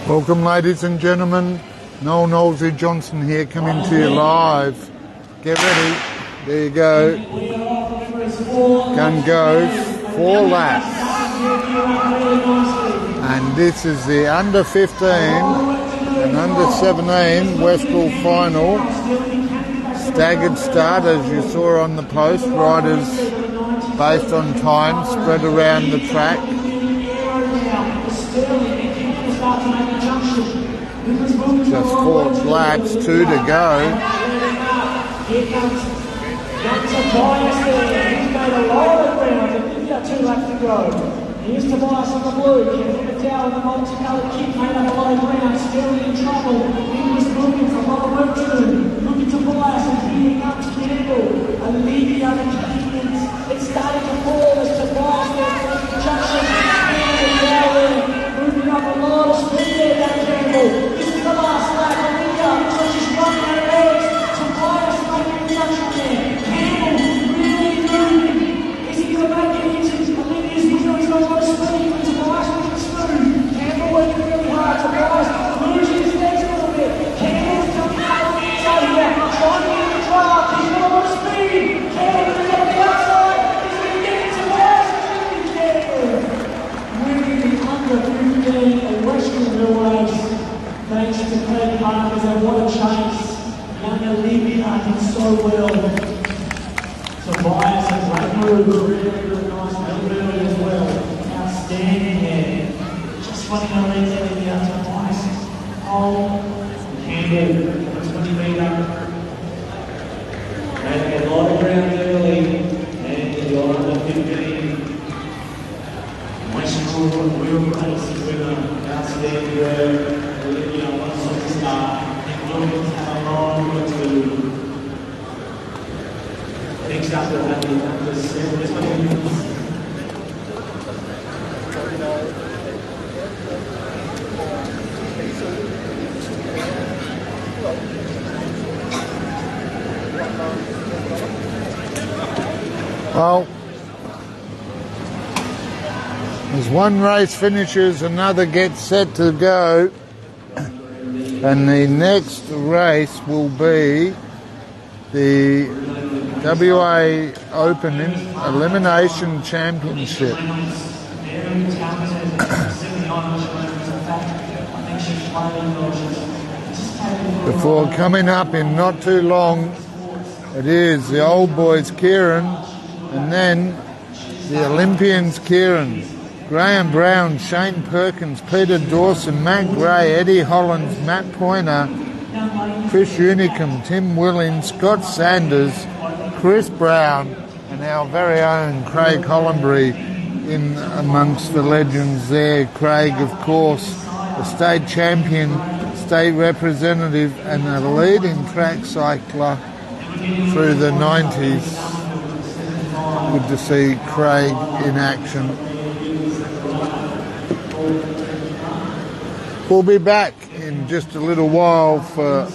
Welcome, ladies and gentlemen. Noel Knowlesy Johnson here, coming to you live. Get ready. There you go. Gun goes. 4 laps. And this is the under 15 and under 17 Westral final. Staggered start, as you saw on the post. Riders based on time spread around the track. Just 4 laps, 2 to go. Here comes Tobias there. He's made a lot of ground. I think he's got 2 laps to go. Here's Tobias on the blue. Kevin McDowell in the multicoloured kit made up a lot of ground. Still in trouble. He was moving for a lot of work to do. Looking to Tobias, and here comes Campbell. Olivia the Canadians. It's starting to fall as Tobias there at the junction. Moving up a lot of speed there, that Campbell. This is the last lap. Olivia looks like she's running out of legs. Tobias making the junction there. Campbell really moving. Is he going to make it into Olivia's window? He's got a lot of speed. Tobias looking smooth. Campbell working really hard. Tobias losing his legs a little bit. Campbell's coming out on the inside here. Trying to get in the draft. He's got a lot of speed. Campbell's going to get on the outside. He's going to get it. Tobias is really Campbell. Winning the under 15 at Westral race. Thanks to Craig Parkers, and what a chase. Young Olivia did so well. Tobias, a great move, really nice movement as well. Outstanding there. Just running our legs out of the Tobias. Campbell, 20 metre. Making a lot of ground early, and you're under 15. Westral real race winner. Outstanding work. Olivia wants to start. Williams had a long way to do. Next up, we'll have the under 7. This one Well, as one race finishes, another gets set to go. And the next race will be the WA Open Elimination Championship. Before coming up in not too long, it is the old boys Kieran, and then the Olympians Kieran. Graham Brown, Shane Perkins, Peter Dawson, Matt Gray, Eddie Hollins, Matt Pointer, Chris Unicum, Tim Willings, Scott Sanders, Chris Brown, and our very own Craig Hollenbury in amongst the legends there. Craig, of course, the state champion, state representative, and a leading track cycler through the 90s. Good to see Craig in action. We'll be back in just a little while for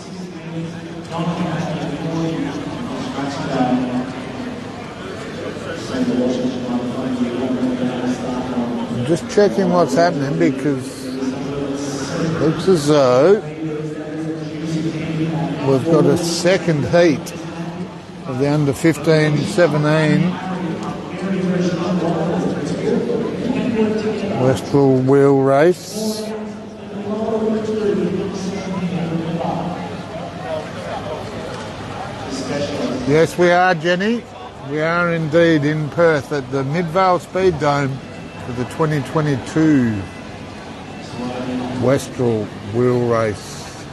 I'm just checking what's happening, because it looks as though we've got a second heat of the under 15-17 Westral wheel race. Yes, we are, Jenny. We are indeed in Perth at the Midvale Speed Dome for the 2022 Westral wheel race.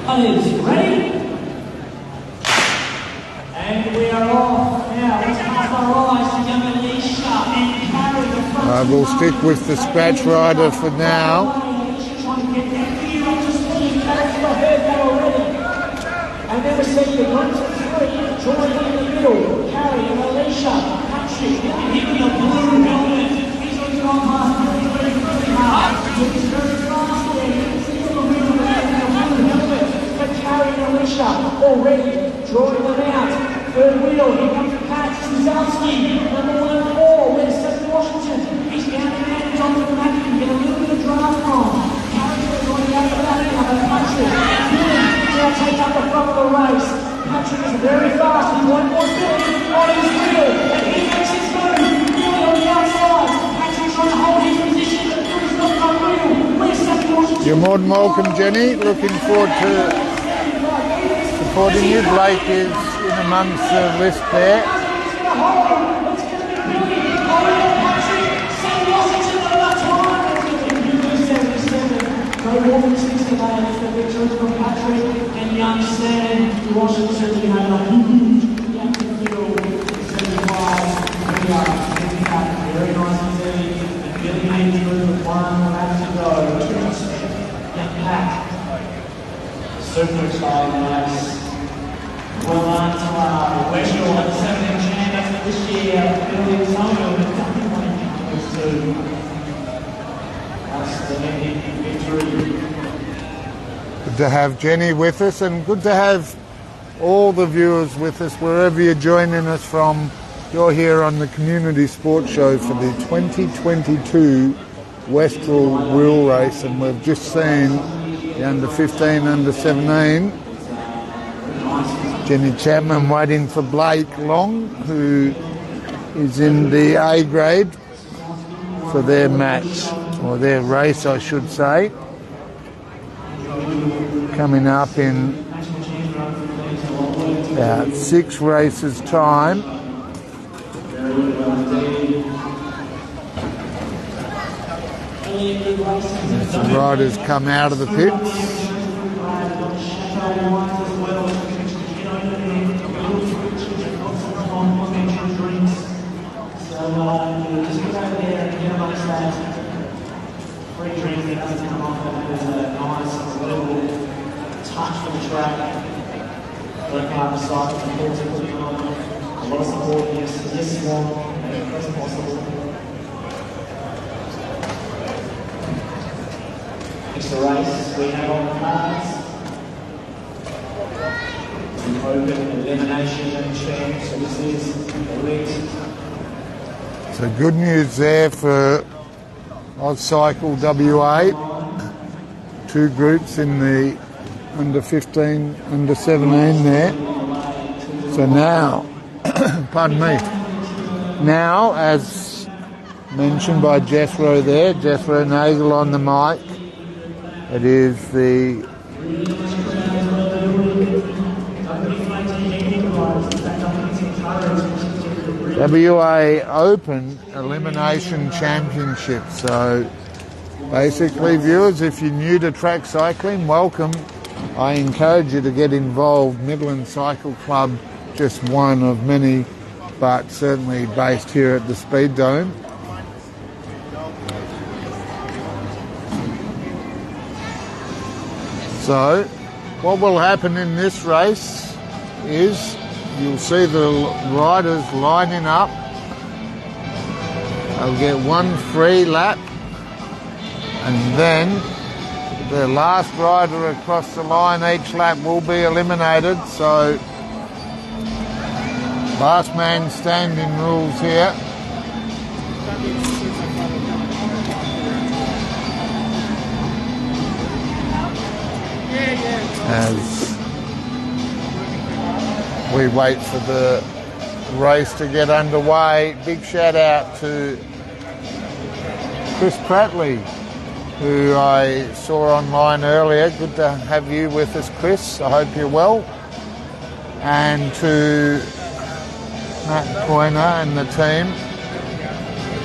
Ready? And we are off now. Let's cast our eyes to young Alicia and carry the front. We'll stick with the scratch rider for now. And then we see the groups of 3 joining in the middle. Carrie and Alicia, Patrick, here with a blue helmet. He's looking on past really hard. He's very fast there. He's in the middle of the blue helmet. But Carrie and Alicia already drawing them out. Third wheel, here comes Pat Suzalski. Number 1-4, where's Seth Washington? He's down the hands on the back. Get a little bit of draft You're more than welcome, Jenny. Looking forward to supporting you. Blake is in amongst the list there. And you understand you also certainly have a huge feel 75 very nice indeed. And Billy made through with one lap to go. Get back. Super exciting race. Well done to Westral at the 17 champions this year. Billy was only over those two. That's the victory. Good to have Jenny with us, and good to have all the viewers with us wherever you're joining us from. You're here on the Community Sports Show for the 2022 Westral Wheel Race, and we've just seen the under 15, under 17. Jenny Chapman waiting for Blake Long, who is in the A grade for their match, or their race I should say, coming up in about 6 races time. As the riders come out of the pits. Touch for the track. Working out the side, a lot of support, yes, one, as possible. It's the race we have on the cards. The open elimination champ, so this is elite. So good news there for Cycle WA. 2 groups in the under 15, under 17 there. So now, pardon me, now as mentioned by Jethro there, Jethro Nagel on the mic, it is the WA Open Elimination Championship. So basically, viewers, if you're new to track cycling, welcome. I encourage you to get involved. Midland Cycle Club, just one of many, but certainly based here at the Speed Dome. So, what will happen in this race is you'll see the riders lining up. They'll get 1 free lap, and then the last rider across the line each lap will be eliminated. So last man standing rules here. As we wait for the race to get underway, big shout out to Chris Prattley, who I saw online earlier. Good to have you with us, Chris. I hope you're well. And to Matt Poyner and the team,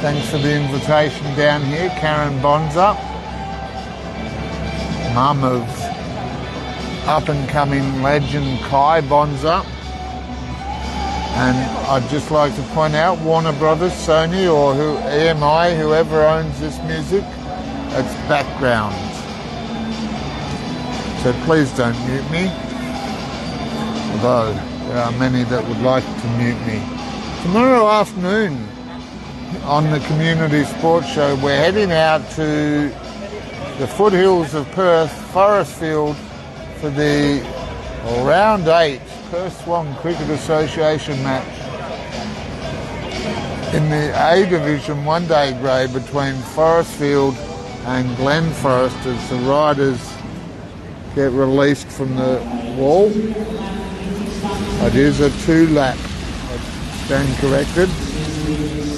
thanks for the invitation down here. Karen Bonza, mum of up-and-coming legend Kai Bonza. And I'd just like to point out, Warner Brothers, Sony, or EMI, whoever owns this music, it's background. So please don't mute me, although there are many that would like to mute me. Tomorrow afternoon on the Community Sports Show, we're heading out to the foothills of Perth, Forestfield, for the Round 8 Perth Swan Cricket Association match in the A Division one-day grade between Forestfield and Glen Forest as the riders get released from the wall. It is a 2-lap. I stand corrected.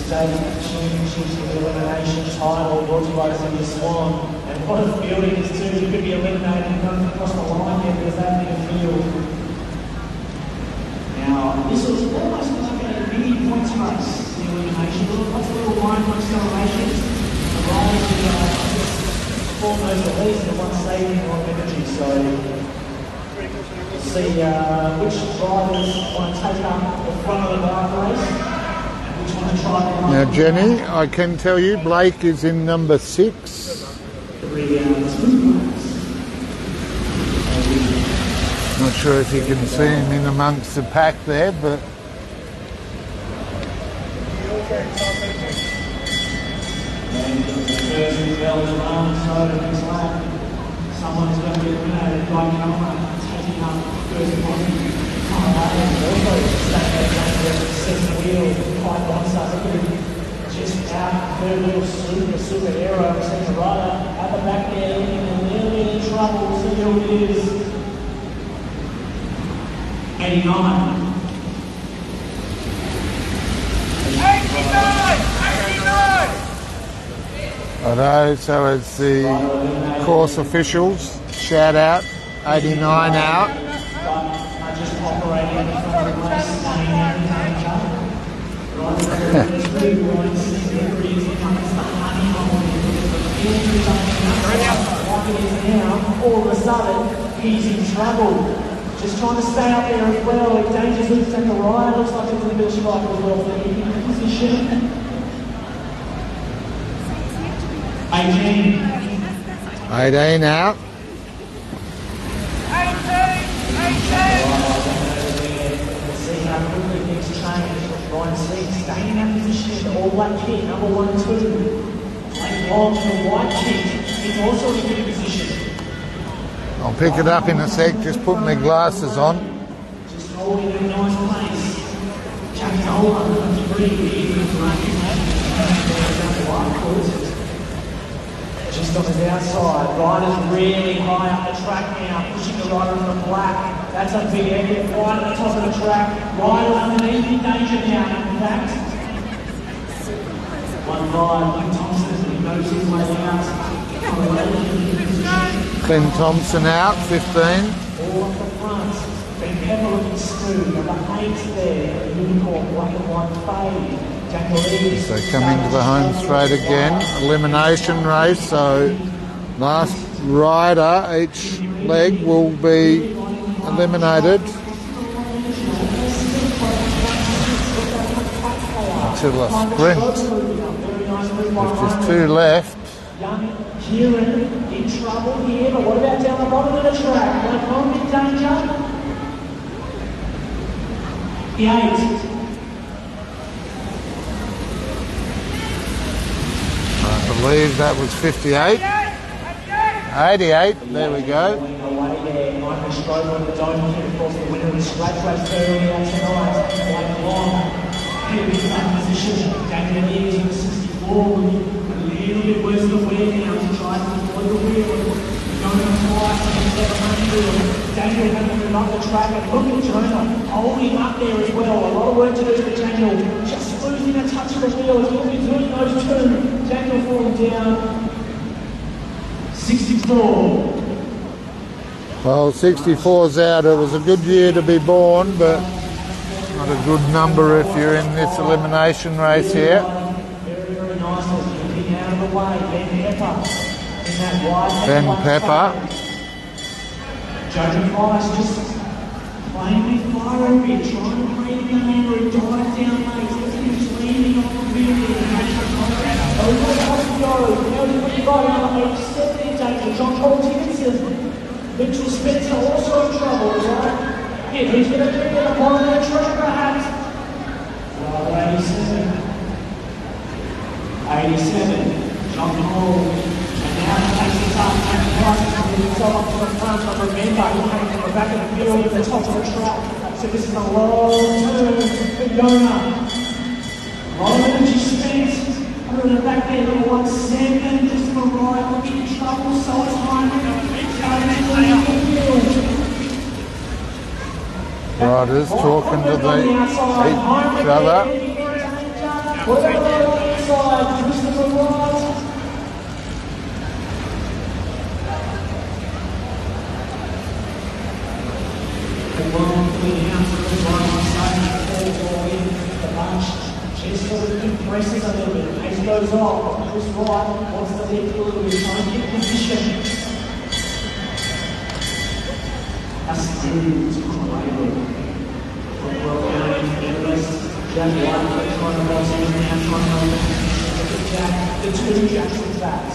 State Championships with elimination title brought to us in the Swan, and What a feeling is too. You could be eliminated and come across the line here because that big a field. Now, this was almost like a mini points race, the elimination. Lots of little line acceleration. The riders form those release and one saving a lot of energy. So, we'll see which riders want to take up the front of the bike race. Now, Jenny, I can tell you Blake is in number 6. Not sure if you can see him in amongst the pack there, but someone is going to be eliminated by taking up first position. Just out, third wheel super aero, centre rider at the back there, looking a little bit in trouble. So here it is. 89. 89! Righto, so it's the course officials. Shout out, 89 out. Just operating in front of the race, staying out in danger. All of a sudden, he's in trouble. Just trying to stay up there as well. If danger's looks at the right, looks like it's a bit of strike as well. So he's in position. 18. 18 out. 18. See how quickly things change. Ryan Seek staying in that position. All black kit, number 1 and 2. Blake Long, the white kit, is also in a good position. I'll pick it up in a sec, just put my glasses on. Just holding a nice place. Jack Nolan, number 3, just on his outside. Rider's really high up the track now, pushing the rider in the black. That's a big area, right at the top of the track. Rider underneath in danger now, in fact. One ride, Clint Thompson, he knows his way out. Clint Thompson out, 15. All up the front. Ben Pepper looking smooth. Number 8 there, unicorn, black and white fade. So come into the home straight again. Elimination race, so last rider each leg will be eliminated until a sprint. If there's 2 left. Young Kieran in trouble here, but what about down the bottom of the track? Like home in danger? The 8. I believe that was 58. 88, there we go. Away there, Michael Strober, the Dover here, of course, the winner of the scratch race earlier tonight. Blake Long, here in that position. Daniel Eagles in 64, a little bit worse than wear now to try to avoid the wheel. Going on twice against that wheel. Daniel having to move up the track, and look at Jonah holding up there as well. A lot of work to do for Daniel. Just losing a touch of the wheel as he'll be doing those 2. Daniel falling down. 64. Well, 64's out. It was a good year to be born, but not a good number if you're in this elimination race here. Very, very nicely. Looking out of the way. Ben Pepper. In that wide. Ben Pepper. Judging Price just playing with fire a bit, trying to breathe in the hammer and dive down late. He's landing on the wheel. Over the top he goes. Now he's got the guy on the 87 in danger. John Cole Dickinson. Mitchell Spencer also in trouble, right? Yeah, he's going to get the bottom of the track perhaps. 87. John Cole. And now he takes it up. And Price is coming himself up to the front. But remember, he's coming from the back of the field at the top of the track. So this is a long turn for Yona. Long energy spent. Over the back there, number 17, just to the right, looking in trouble, so it's time. Riders talking to each other. presses a little bit, pace goes off. Chris Wright wants to lift a little bit, trying to get position. That's good to Craig. Well down into the rest. Jack White trying to box in now, trying to look at Jack. The two Jacks in fact.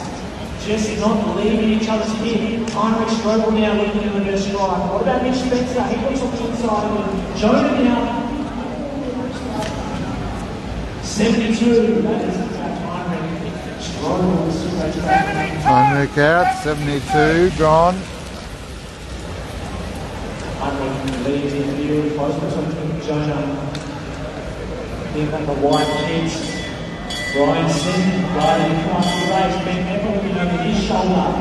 Just not leaving each other's hit. Heinrich Strobel now looking in the best strike. What about Mitch Spencer? He looks on the inside of him. Jonah now. 72. That is in fact Heinrich. Strobel. Heinrich out, 72, gone. Heinrich leads in the view, close between Jonah. Then back the white kids. Brian Sin, riding across the race, Ben Pepper looking over his shoulder.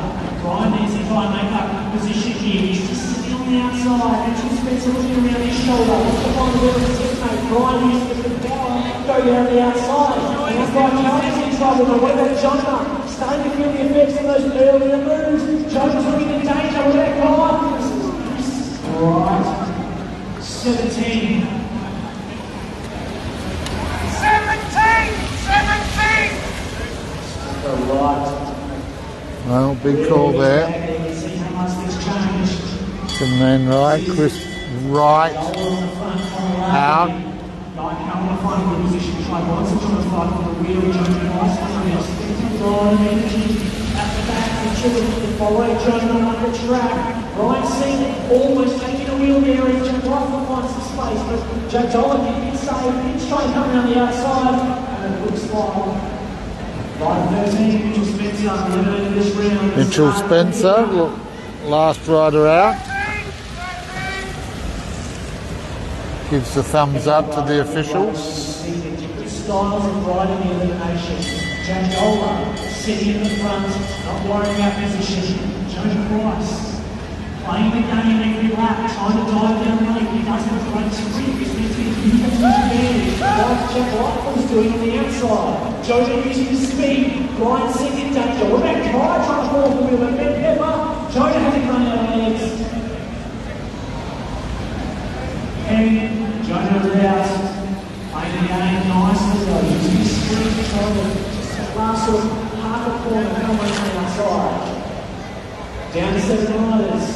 Brian needs to try and make up position here. He's just sitting on the outside. Mitchell Spencer looking around his shoulder. What's the final word of his teammate? Brian needs to get the power, go down the outside. And that's why Kelly's in trouble. But what about Jonah? Starting to feel the effects of those earlier moves. Jonah's looking in danger. What about Guy? Right. 17. 17! Right. Well, big call there. See how much this changed. Some man right, Chris Wright out. Like how on the front of the position, try once and try to fight for the wheel, Jonah Price, something else. Ryan energy at the back, the triple, the follow, Jonah up the track. Ryan Singh almost taking a wheel there, and Jack Rifle finds the space, but Jack Dolan did save, he's trying to come around the outside, and it looks like line 13, Mitchell Spencer eliminated this round. Mitchell Spencer, last rider out. Gives the thumbs up to the officials. Different styles of riding the elimination. Jack Dolan sitting in the front, not worrying about position. Jonah Price playing the game every lap, trying to dive down lane. He doesn't have a great sprint, which means he can use his advantage. Like Jack Rifle's doing on the outside. Jonah using his speed. Brian Singh in danger. What about Kai trying to fall off the wheel? But Ben Pepper, Jonah hasn't run out of legs. And Jonah out. Playing the game nicely though. Using his speed, trying to just that last sort of half a corner, come on the outside. Down to 7 riders.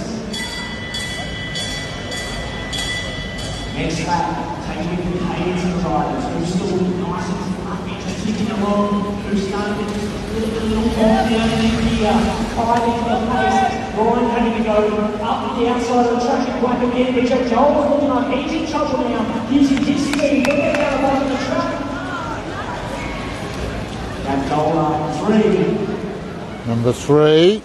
Next lap, taking the cadence of the riders. Who's still nice and fluffy, just ticking along. Who's starting to just a little off down in here. Fighting for the pace. Ryan having to go up the outside of the track and whack again. But Jack Joel's looking like he's in trouble now. Using his speed. Look at down the bottom of the track. Jack Joel, 3. Number 3.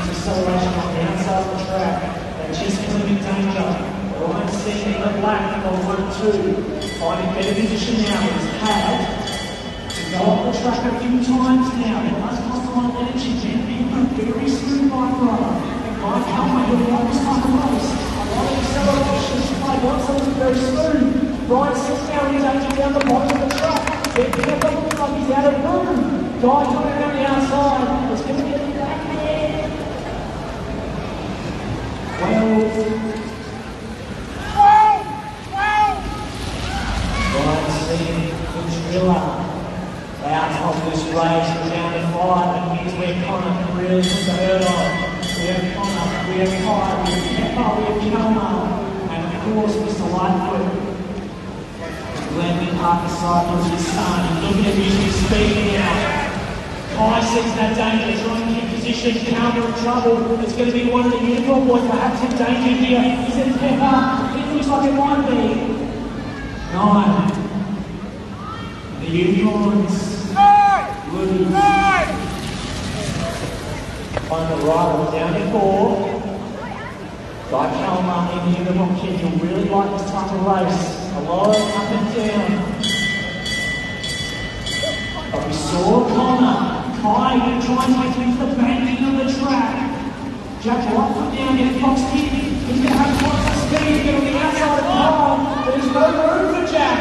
Acceleration on the outside of the track. That just is in danger. Ryan Singh in the black on 1-2. Finding better position now. He's had to go up the track a few times now. It does cost a lot of energy. Jen being a very smooth bike rider. And Guy Calma, who won this type of race. A lot of acceleration. Guy wants something very smooth. Ryan Singh now in danger down the bottom of the track. Ben Pepper looks like he's out of room. Guy coming around the outside. It's going to get him back there. 12. Ryan Singh, Coach Miller, out of this race, we're down to 5, and here's where Connor can really put the hurt on. We have Connor, we have Kai, we have Pepper, we have Kelma, and of course Mr. Lightfoot. Landing Parker Cycles, his son, and look at him using his speed now. Kai sees that danger, trying to keep position, counter in trouble. It's going to be one of the unicorn boys, perhaps in danger here. Is it Pepper? It looks like it might be. 9. The unicorns. Lose. On the right, we're down to 4. Guy Kalma in the unicorn kid, you'll really like this type of race. A lot of up and down. But we saw Connor. Kai will try and take him to the banking of the track. Jack Rockford down, get boxed in. He's going to have quite some speed, get on the outside of Kai. There's no room for Jack.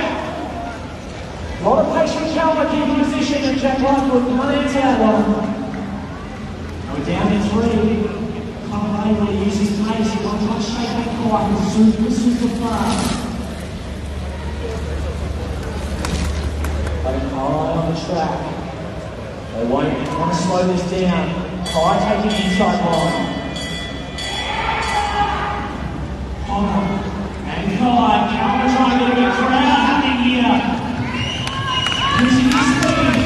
A lot of pace from Calma keeping position, and Jack Rockford can't answer that one. And we're down to 3. Connor able to use his pace. He's going to try and shake that Kai. He's super fast. Stay high on the track. They won't want to slow this down. Kai taking inside line. And Kai, Calvin trying to get a bit crowd happening here. Using his speed.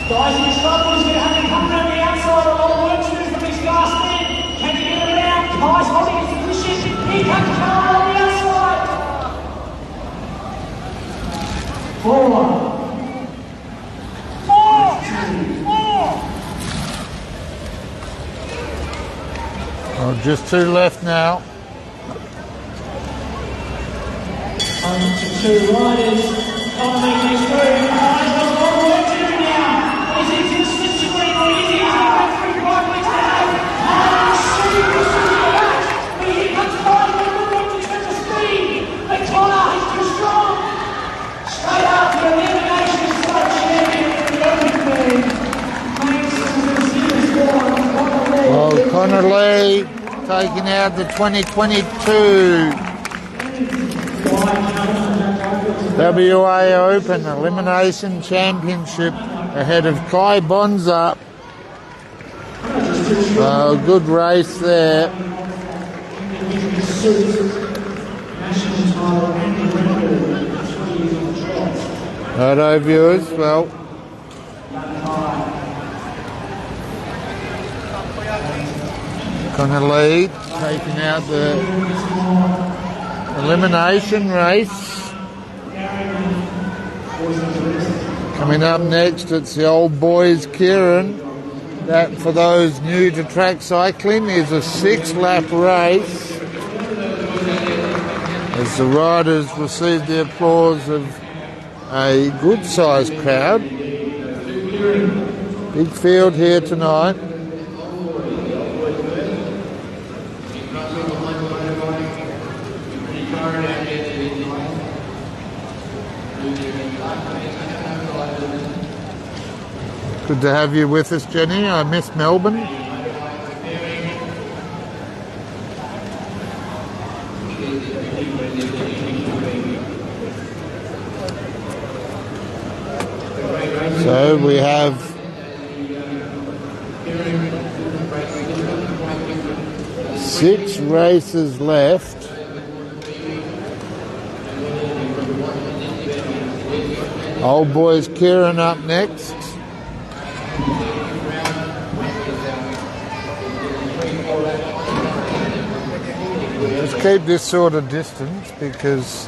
Guys in trouble, he's going to have to come around the outside. A lot of work to do from his fast man. Can he get around? Kai's holding his position. He can come on the outside. 4. Oh, just 2 left now. On to 2 riders. Can't make this through. Kai's got a lot of work to do now. Is he to the slipstream or is he going to go 3 right legs down? Super back. But here comes Kai with a good work in terms of speed. But Connor is too strong. Straight up the elimination side champion of the open field. Makes some serious form. Well, Connor Lee taking out the 2022 WA Open Elimination Championship ahead of Kai Bonza. Good race there. Righto, viewers. Well, Connor Lee taking out the elimination race. Coming up next, it's the Old Boys Kieran. That, for those new to track cycling, is a 6-lap race as the riders receive the applause of a good-sized crowd. Big field here tonight. Good to have you with us, Jenny. I miss Melbourne. So we have six races left. Old Boys Kieran up next. Just keep this sort of distance, because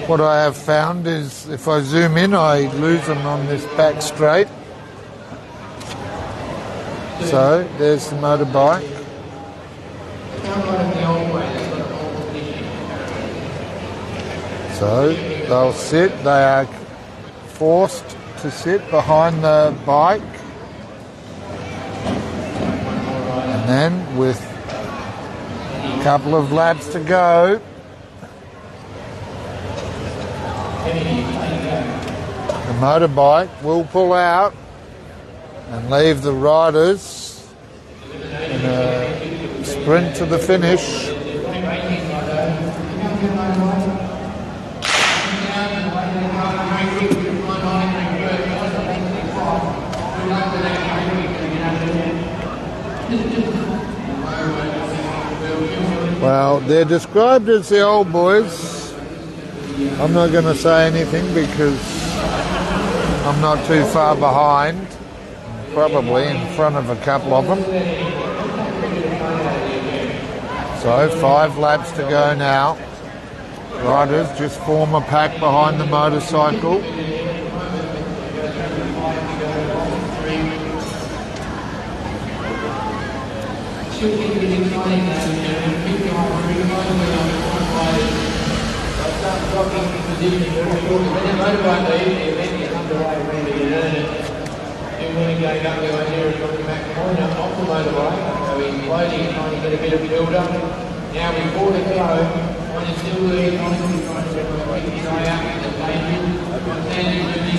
what I have found is if I zoom in, I lose them on this back straight. So there's the motorbike. So they'll sit, they are forced to sit behind the bike, and then with a couple of laps to go, the motorbike will pull out and leave the riders in a sprint to the finish. Well, they're described as the Old Boys. I'm not going to say anything because I'm not too far behind, probably in front of a couple of them. So 5 laps to go now. Riders just form a pack behind the motorcycle.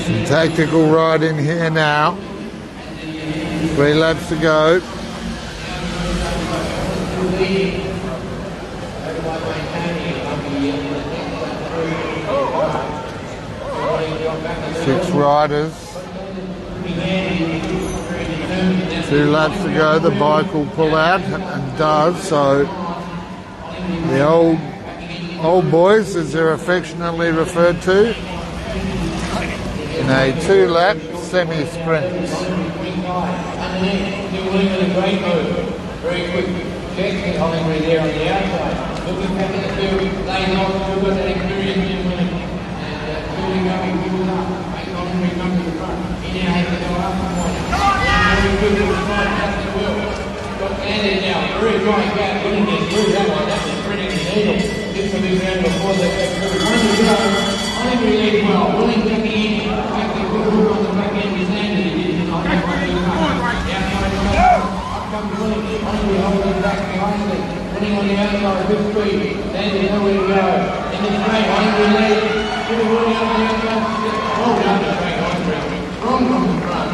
Some tactical riding here now. 3 laps to go. 6 riders. 2 laps to go. The bike will pull out and does. So the old boys, as they're affectionately referred to, in a 2-lap semi-sprint. Very quick. Checking Hollywood there on the outside. Looking back in the field, laying off, still got that experience in winning. And building up, he builds up. Make Hollywood come to the front. He now has to go up and one. Very good with the front, that's the wheel. Got landed now, very dry gap, winning this through that one. That was pretty the needle. Just a big round before the back through. One to go. Hollywood leads well. Willing backing in. Back the good hook on the back end. He's landed. He didn't know that one too much. Outside the back. Comes Willing, Hollywood holding back behind it, winning on the outside, good speed, landing nowhere to go, in the straight, Hollywood lead, Willing up the outside, well done to straight Hollywood, strong from the front,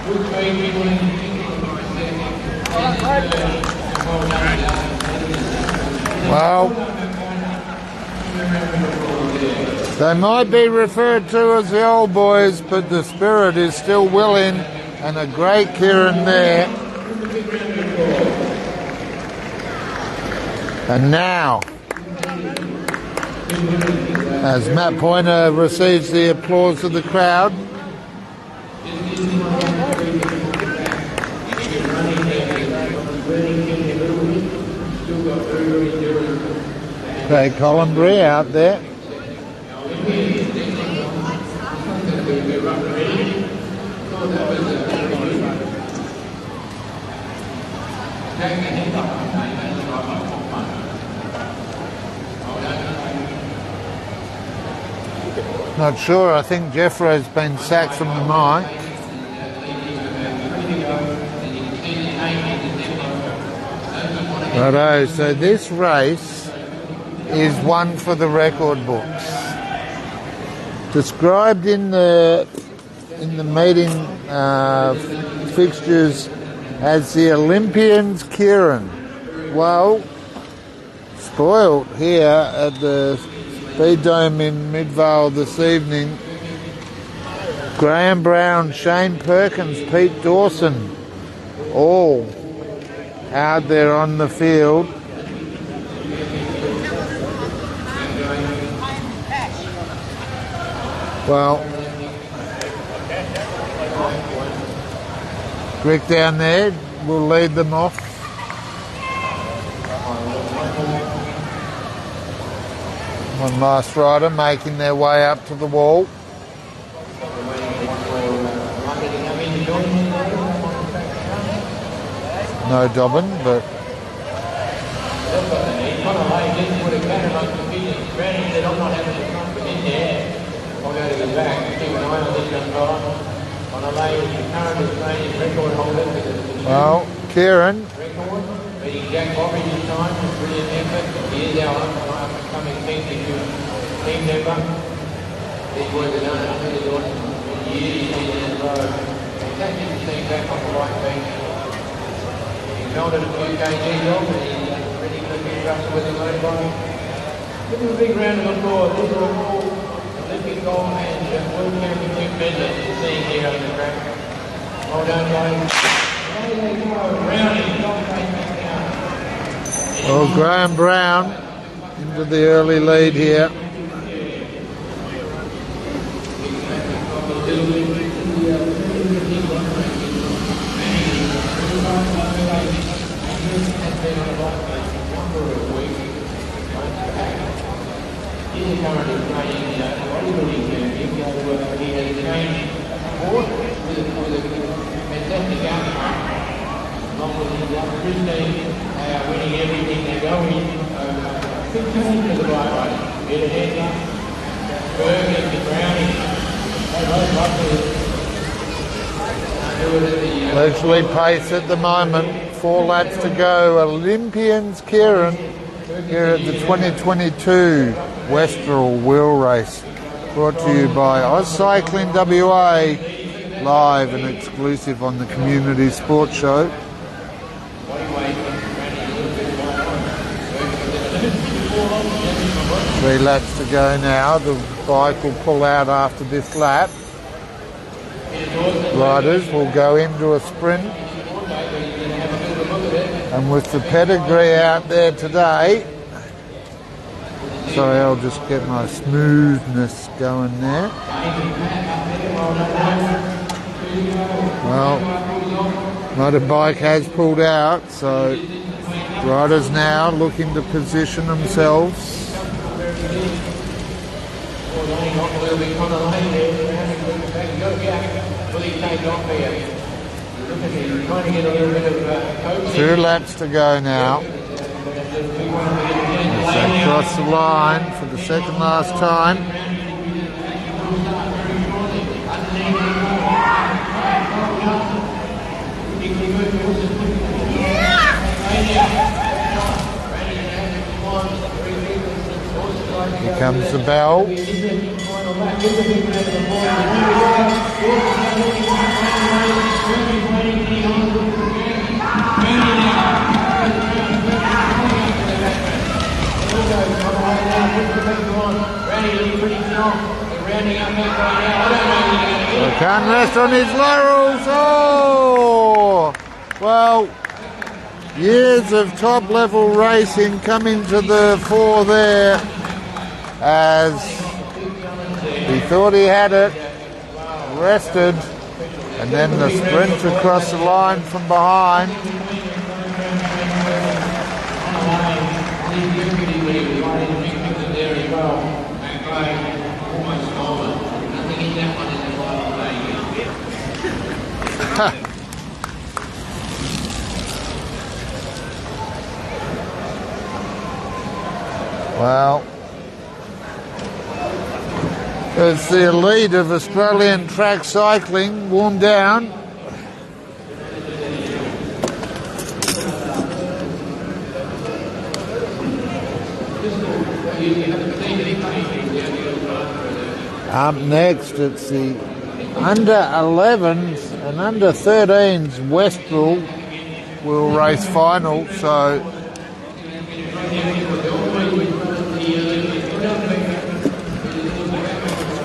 good speed, big Willing, Well, they might be referred to as the old boys, but the spirit is still willing, and a great Kieran there. And now, as Matt Pointer receives the applause of the crowd, Craig Collenbury out there. Not sure, I think Jeffro's been sacked from the mic. Righto, so this race is one for the record books. Described in the meeting fixtures as the Olympians Kieran. Well, spoiled here at the Speed Dome in Midvale this evening. Graham Brown, Shane Perkins, Pete Dawson, all out there on the field. Well, Rick down there will lead them off. One last rider making their way up to the wall. No Dobbin, but well, Kieran. Jack Bobby this time, brilliant effort. He is our upcoming team member. These boys have done it really awesome for years in a row. Fantastic to see him back on the right beat. He's held it a few kgs off and he's ready for the rush with the motorbike. Give him a big round of applause. These are all Olympic gold and World Championship medalists you're seeing here on the track. Well done, guys. There they go, Brownie, dominating. Well, Graham Brown into the early lead here. Winning everything they go in. Good turn to the right way. Get ahead now. Bergen to Brownie. Ledgley pace at the moment. 4 laps to go. Olympians Kieran here at the 2022 Westral Wheel Race. Brought to you by Cycling WA. Live and exclusive on the Community Sports Show. 3 laps to go now. The bike will pull out after this lap. riders will go into a sprint. And with the pedigree out there today, sorry, I'll just get my smoothness going there. Well, motorbike has pulled out, so riders now looking to position themselves. Two laps to go now. As they cross the line for the second last time. Here comes the bell. Can't rest on his laurels. Oh! Well, years of top-level racing coming to the fore there as he thought he had it, rested, and then the sprint across the line from behind. Well, it's the elite of Australian track cycling worn down. Up next, it's the under 11s and under 13s Westral will race final, so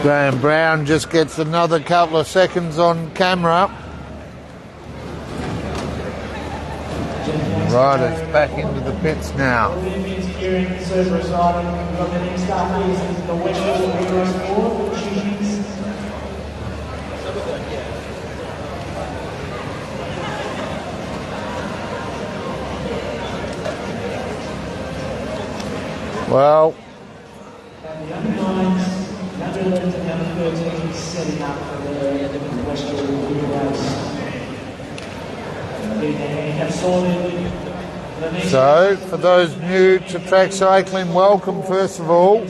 Graham Brown just gets another couple of seconds on camera. Right, it's back into the pits now. Well, so for those new to track cycling, welcome first of all,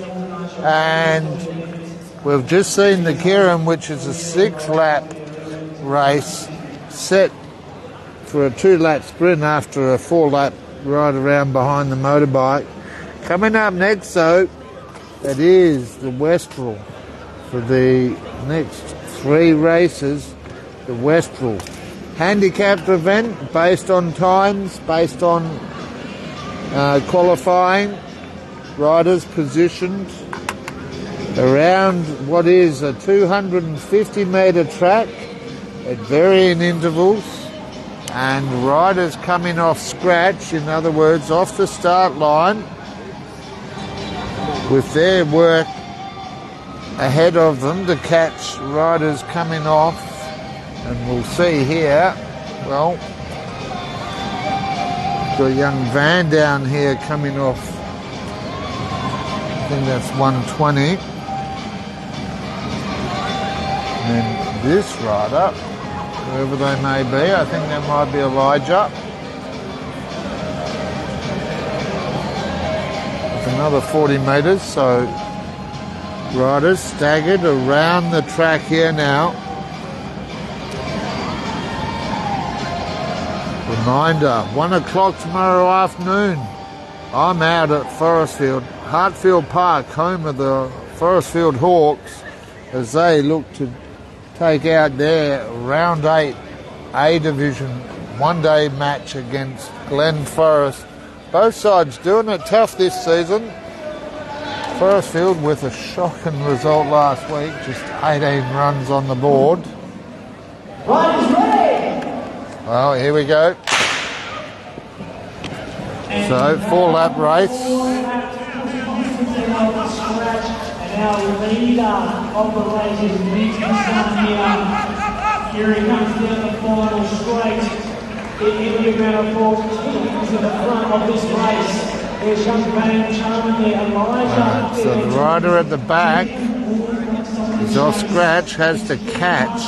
and we've just seen the Kieran, which is a 6-lap race set for a 2-lap sprint after a 4-lap ride around behind the motorbike. Coming up next, though, it is the Westral. For the next 3 races, the Westral. Handicapped event based on times, based on qualifying, riders positioned around what is a 250-metre track at varying intervals, and riders coming off scratch, in other words, off the start line, with their work ahead of them to catch riders coming off. And we'll see here, well, got a young van down here coming off, I think that's 120. And then this rider, whoever they may be, I think that might be Elijah. Another 40 metres, so riders staggered around the track here now. Reminder, 1 o'clock tomorrow afternoon, I'm out at Hartfield Park, home of the Forestfield Hawks, as they look to take out their round 8 A Division one-day match against Glen Forest. Both sides doing it tough this season. Forestfield with a shocking result last week, just 18 runs on the board. Riders ready. Well, here we go. So, 4-lap race. And our leader of the race is Nick here. Here he comes down the final straight. It'll be about a 4 to the front of this race. There's young Van Charman there, Elijah. So the rider at the back is off scratch, has to catch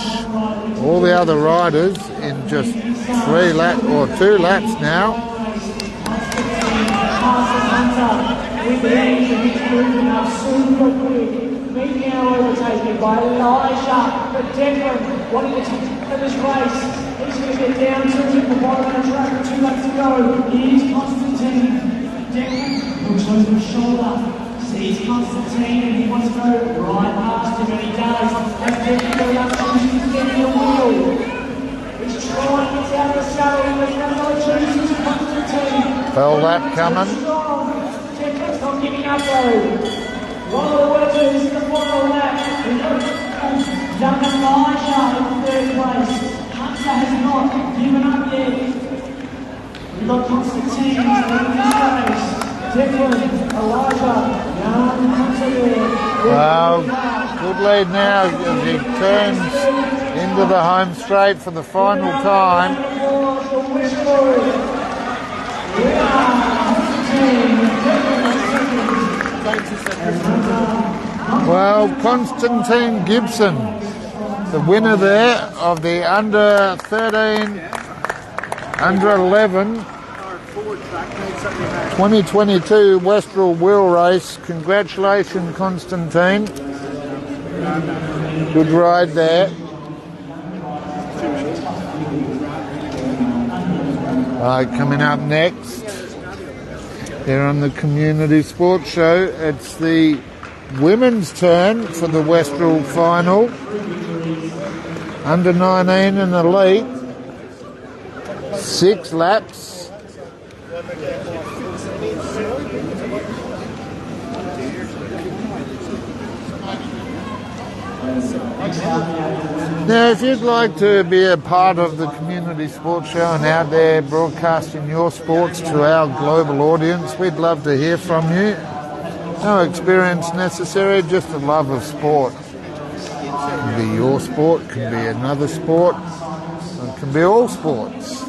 all the other riders in just 3 laps or 2 laps now. With the engine, he's moving up super quick. Being now overtaken by Elijah. But Declan wanting to take this race. He's going to get down to the bottom of the track with 2 laps to go. Here's Constantine. Declan looks over his shoulder. Sees Constantine and he wants to go right past him, and he does. As Declan goes up, he's getting a wheel. He's trying to get out of the saddle. He's going to choose Constantine. Fell lap coming. Declan's not giving up though. One of the workers in the final lap. Young Elijah in 3rd place. Hunter has not given up yet. We've got Constantine in this race. Declan, Elijah, young Hunter there. Well, good lead now as he turns into the home straight for the final time. Well, Constantine Gibson, the winner there of the under 13, under 11 2022 Westral wheel race. Congratulations, Constantine. Good ride there. Coming up next here on the Community Sports Show, it's the women's turn for the Westral final. Under 19 and elite. 6 laps. Now, if you'd like to be a part of the Community Sports Show and out there broadcasting your sports to our global audience, we'd love to hear from you. No experience necessary, just a love of sport. It can be your sport, can be another sport, it can be all sports.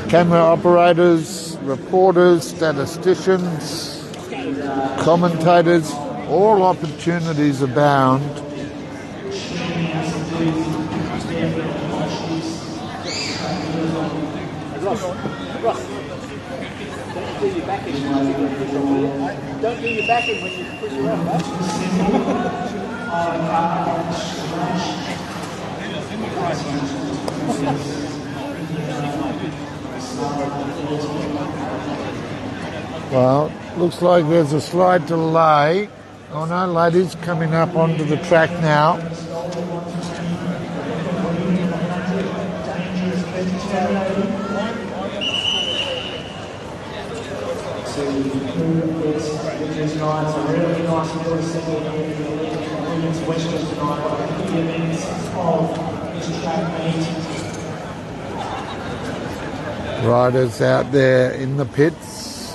Camera operators, reporters, statisticians, commentators, all opportunities abound. Don't do your backing when you push your off, Well, looks like there's a slight delay. Oh no, ladies coming up onto the track now. It's a really nice little segment here in the women's Westral tonight, but the events of this track meet. Riders out there in the pits.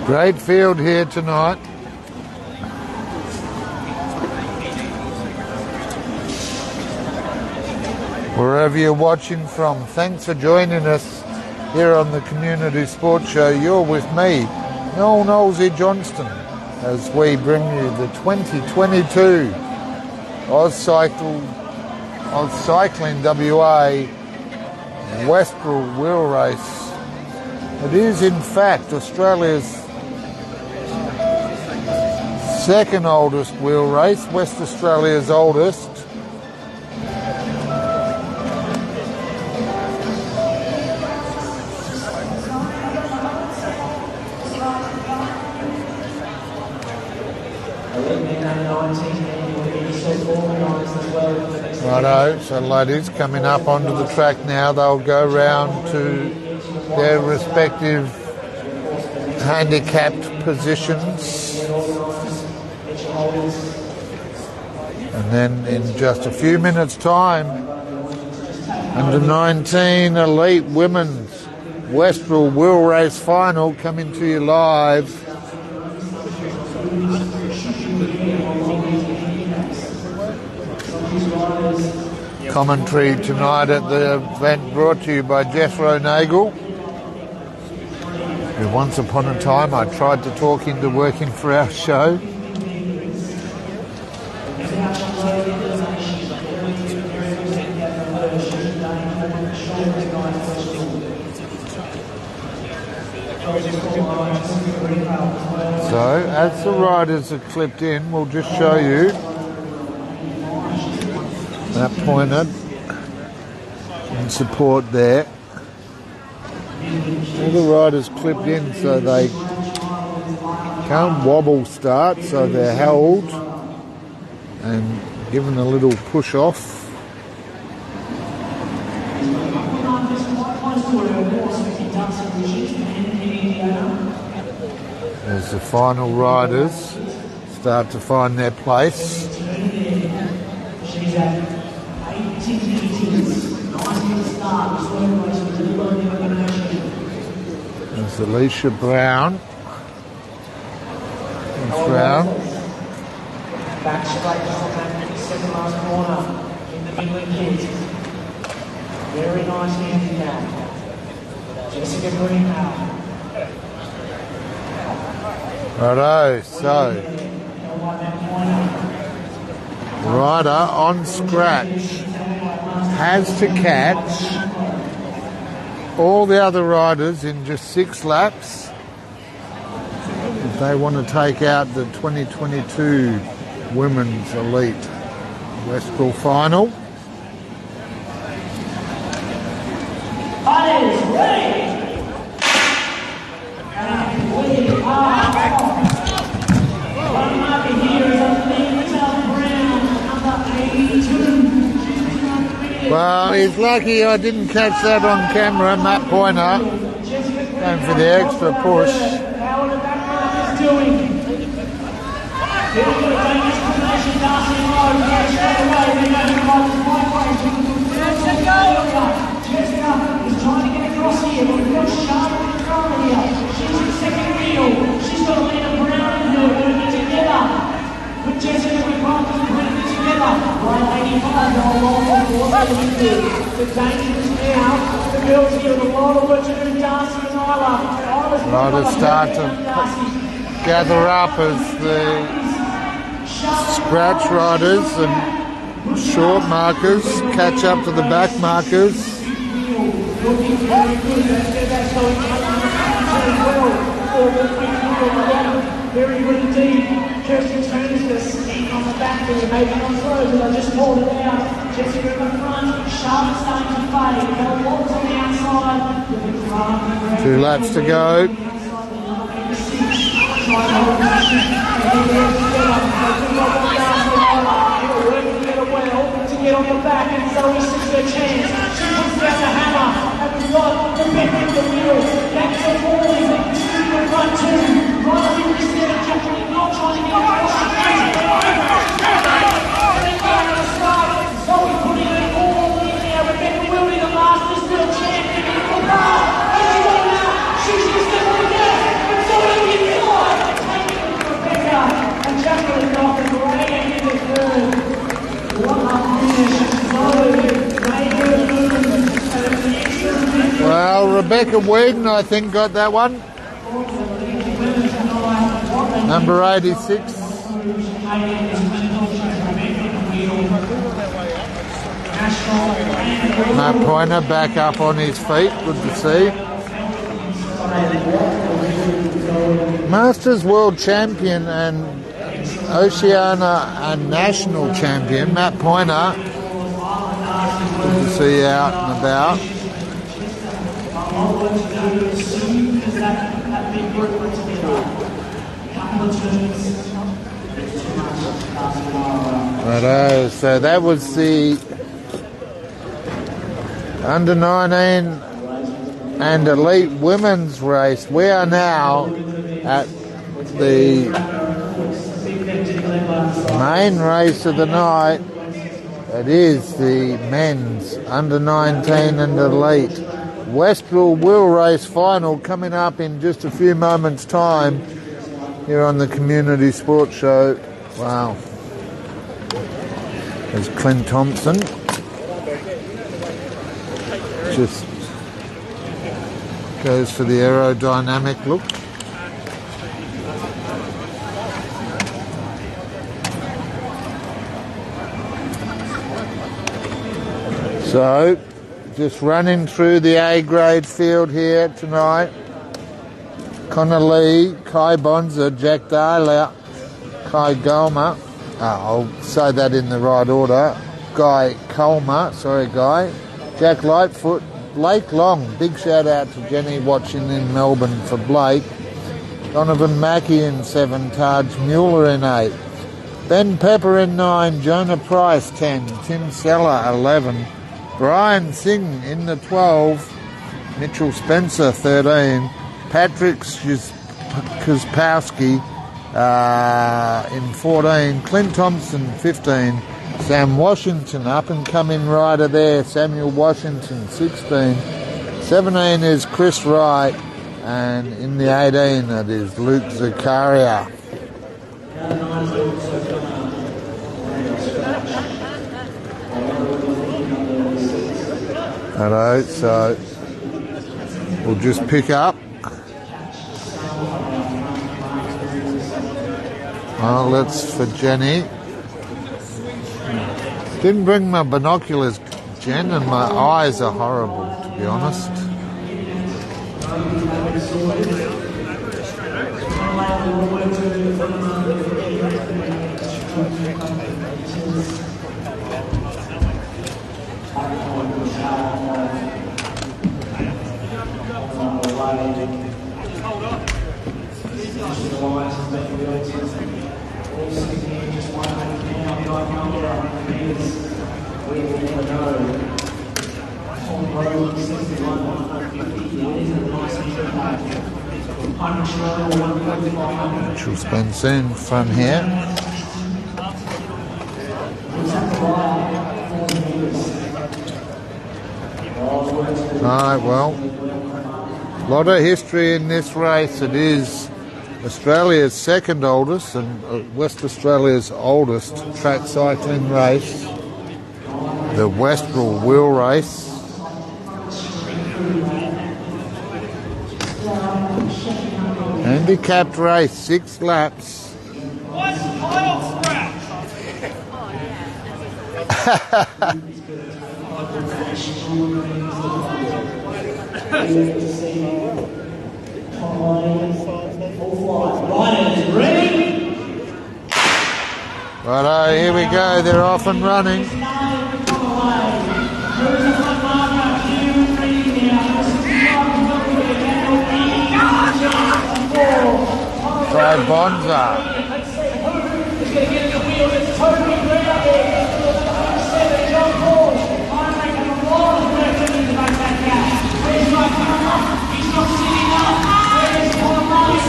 Great field here tonight. Wherever you're watching from, thanks for joining us here on the Community Sports Show. You're with me, Noel Nosey Johnston, as we bring you the 2022 Oz Cycling WA Westral wheel race. It is in fact Australia's second oldest wheel race, West Australia's oldest. Righto, so ladies coming up onto the track now, they'll go round to their respective handicapped positions. And then in just a few minutes' time, under 19 elite women's Westral wheel race final coming to you live. Commentary tonight at the event brought to you by Jethro Nagel, who once upon a time I tried to talk into working for our show. So, as the riders are clipped in, we'll just show you that pointed in support there. All the riders clipped in so they can't wobble start, so they're held and given a little push off. As the final riders start to find their place. There's Alicia Brown. Back straight on second last corner in the middle kit. Very nice handicap. Jessica Greenhow. Righto, so rider on scratch has to catch all the other riders in just 6 laps if they want to take out the 2022 Women's Elite Westral final. Riders, ready! And we are one marker here is Alicia Brown, number 82. Well, he's lucky I didn't catch that on camera. Matt Pointer going for the extra push. How the back line is doing. Here we go, dangerous combination, Darcy and Lowe, straight away, they're going to ride the right way. Jessica is trying to get across here, but we've got Charlotte in front of here. She's in second wheel. She's got Lena Brown in her, putting it together. With Jessica McCarthy putting it together. Right, 85, they'll roll on board. The dangerous now. The girls here with a lot of work to do. Darcy and Isla. Riders start to gather up as the scratch riders and short markers catch up to the back markers. Looking very good. That's going well. Very good indeed. Kirsten Turner's just on the back there, maybe on throws, but I just pulled it out. Jessica in the front, Charlotte starting to fade. They'll walk on the outside. 2 laps to go. To get on the back, and Zoe sees her chance. She puts down the hammer, and we've got the back in the wheel. That's the falling. The front two. Right up in the center, Jacqueline not trying to get across. Zoe putting it all in there. Rebecca Wildy, the Masters World Champion, in the bar. She's on now. She's just stepping again. And Zoe inside. Taking it to Rebecca. And Jacqueline off the great end in the third. Well, Rebecca Whedon, I think, got that one. Number 86. Matt Pointer back up on his feet. Good to see. Masters World Champion and Oceania and National Champion, Matt Pointer. Good to see you out and about. Righto, so that was the under 19 and elite women's race. We are now at the Main race of the night. It is the men's under 19 and elite Westral wheel race final coming up in just a few moments' time here on the Community Sports Show. Wow. There's Clint Thompson. Just goes for the aerodynamic look. So, just running through the A-grade field here tonight. Connor Lee, Kai Bonza, Jack Dahlia, Kai Gulmer. I'll say that in the right order. Guy Colmer, Jack Lightfoot, Blake Long. Big shout out to Jenny watching in Melbourne for Blake. Donovan Mackey in 7, Taj Mueller in 8. Ben Pepper in 9, Jonah Price 10, Tim Seller 11. Brian Singh in the 12, Mitchell Spencer 13, Patrick Kaspowski in 14, Clint Thompson 15, Sam Washington up and coming rider there, Samuel Washington 16, 17 is Chris Wright, and in the 18 it is Luke Zakaria. Hello, so we'll just pick up. Well, that's for Jenny. Didn't bring my binoculars, Jen, and my eyes are horrible, to be honest. Mitchell Spencer in front here. Alright, well, a lot of history in this race. It is Australia's second oldest and West Australia's oldest track cycling race, the Westral wheel race. Handicapped race, 6 laps. Righto, here we go, they're off and running. Try Bonza.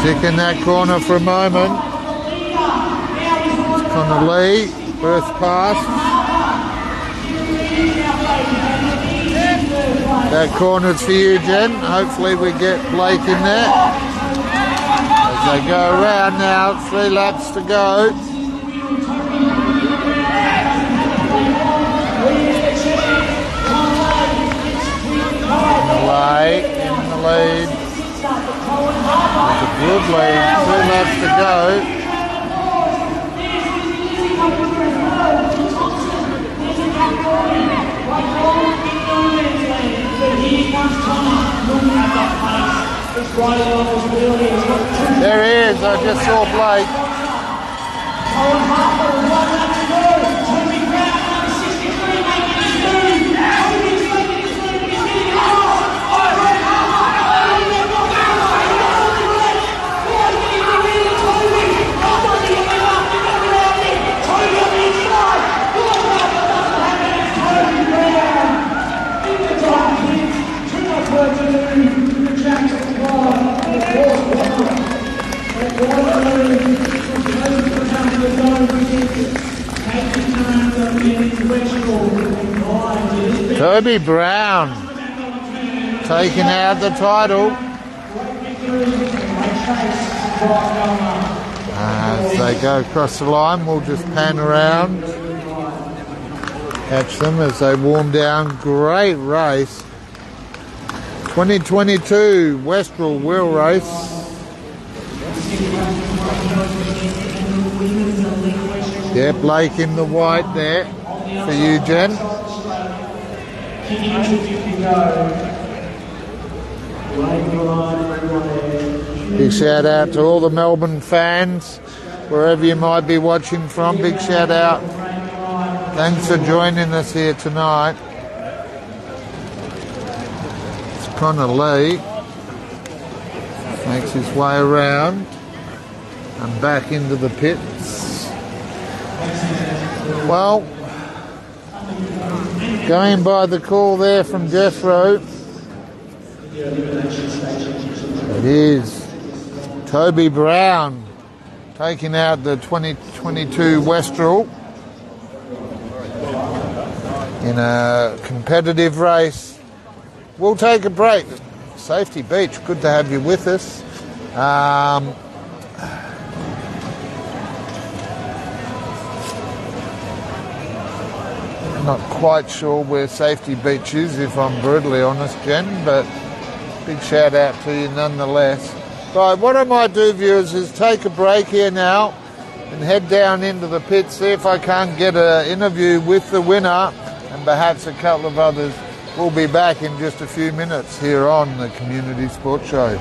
Stick in that corner for a moment. It's Connor Lee, first pass. That corner's for you, Jen. Hopefully we get Blake in there. As they go around now, 3 laps to go. In the lead. That's a good lead. 2 laps to go. There he is, I just saw Blake. Jackson Toby Brown taking out the title. As they go across the line, we'll just pan around, catch them as they warm down. Great race. 2022 Westral wheel race. Yeah, Blake in the white there for you, Jen. Big shout out to all the Melbourne fans, wherever you might be watching from. Big shout out. Thanks for joining us here tonight. It's Connor Lee. Makes his way around and back into the pits. Well, going by the call there from Jethro, it is Toby Brown taking out the 2022 Westral in a competitive race. We'll take a break. Safety Beach, good to have you with us. Not quite sure where Safety Beach is, if I'm brutally honest, Jen, but big shout out to you nonetheless. Right, what I might do, viewers, is take a break here now and head down into the pits, see if I can't get an interview with the winner and perhaps a couple of others. We'll be back in just a few minutes here on the Community Sports Show.